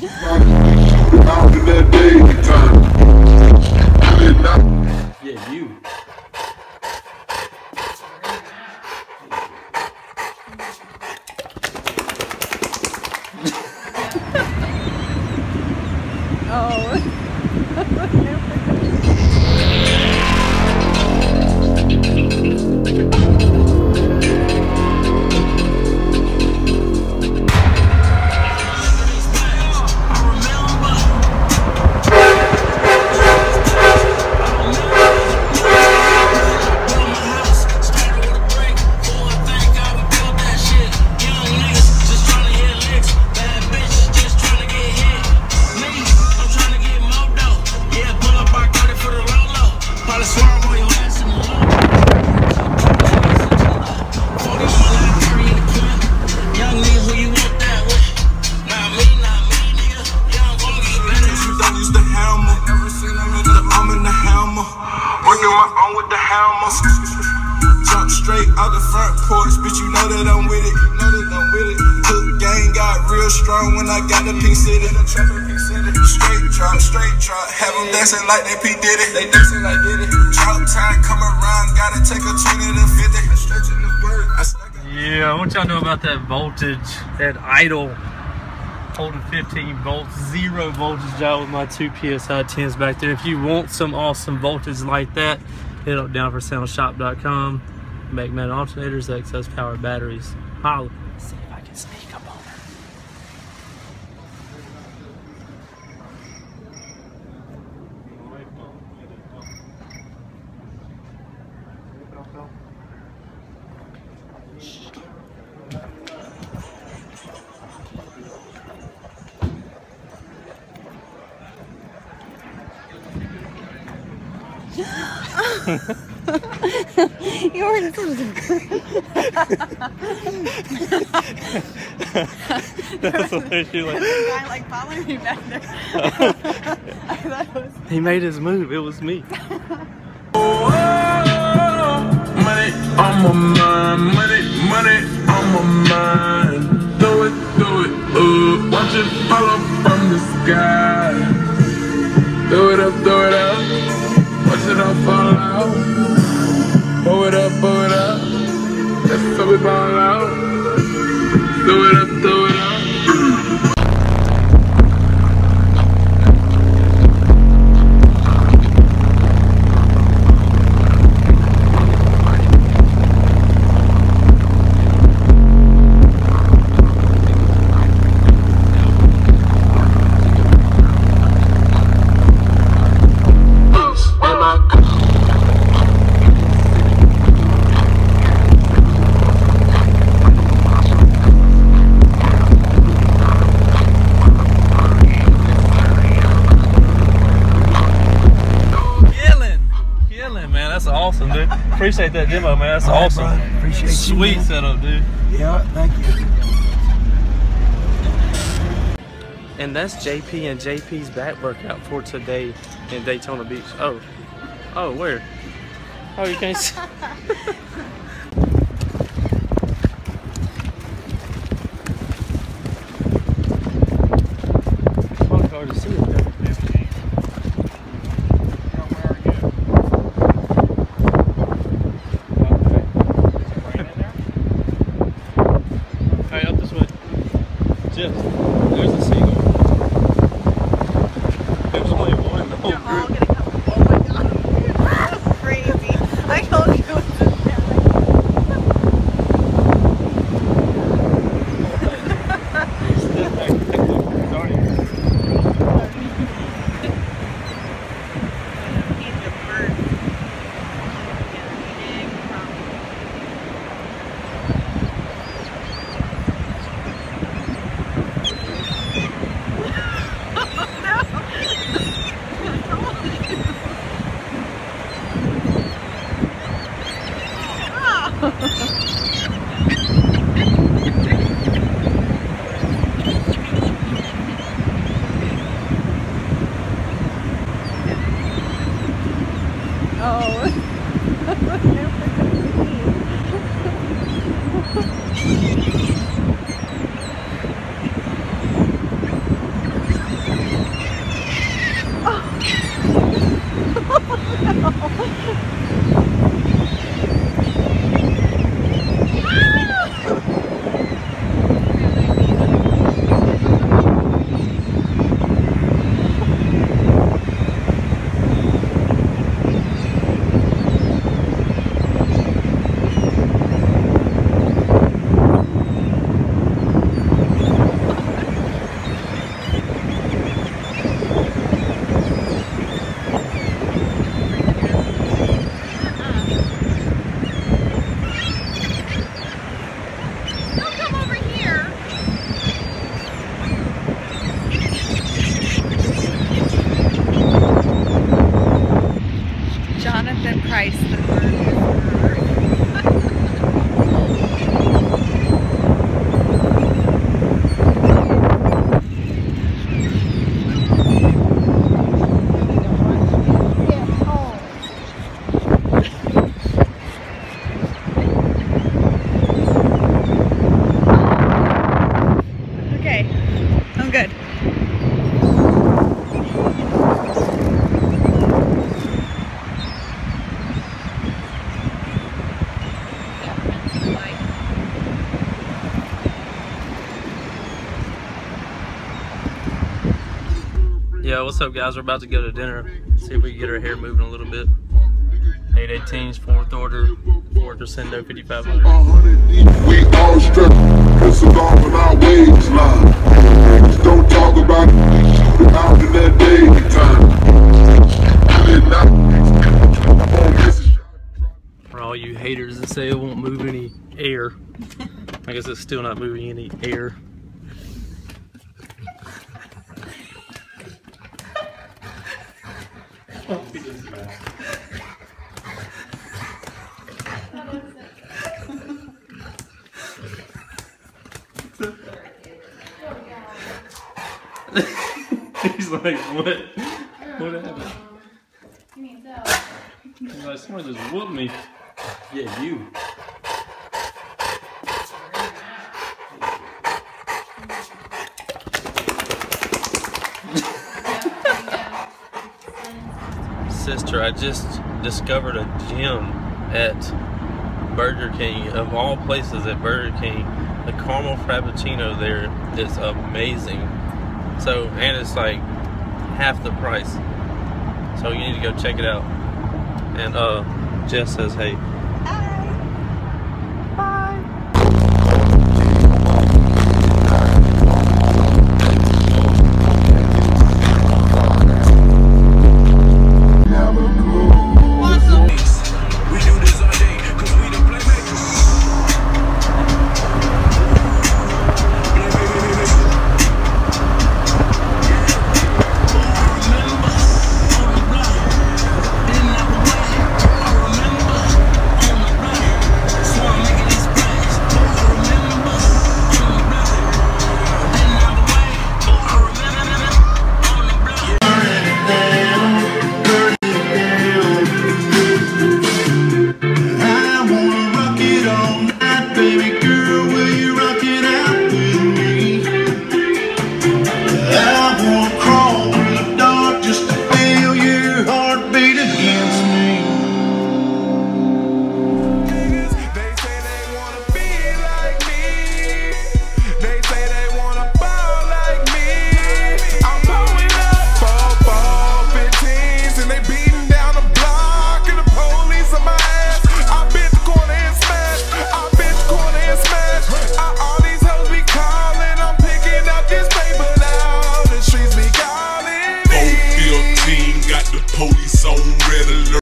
Yeah, you. Jump straight out the front porch, bitch, you know that I'm with it. Cook gang got real strong when I got the Pink City. Straight drop, have them dancing like they P. Diddy. Drop time, come around, gotta take a 20 to 50. Stretching the word. Yeah, what y'all know about that voltage, that idle holding 15 volts, 0 voltage out with my 2 PSI 10s back there. If you want some awesome voltage like that, hit up downforsoundshop.com. Magnetic alternators, excess power batteries. Holla. See if I can sneak up on her. You weren't supposed That's what she like. The guy like following me back there. I thought it was... He made his move. It was me. Oh, money on my mind, money on my mind. Do it, watch it fall up from the sky. Throw it up, watch it all fall out. Blow it up, that's how we ball out. Throw it up. Awesome, dude. Appreciate that demo, man. That's awesome. Bro. Appreciate Sweet you, setup, dude. Yeah, thank you. And that's JP and JP's back workout for today in Daytona Beach. Oh, where? Oh, you can't see. It's hard to see it there. There's the Seagull. There's only one. The whole They're all group. gonna come. Oh my god. That's crazy. I told you it was just Yeah, what's up, guys? We're about to go to dinner. See if we can get our hair moving a little bit. 818's fourth order, 4 crescendo 5500. We all struck, it's along with our waistline. Don't talk about it, we shoot it out in that daytime. For all you haters that say it won't move any air, I guess it's still not moving any air. He's like, what? What happened? He's like, someone just whooped me. Yeah, you. Sister, I just discovered a gem at Burger King. Of all places, at Burger King, the caramel frappuccino there is amazing. So, and it's like half the price. So you need to go check it out. And Jess says, hey.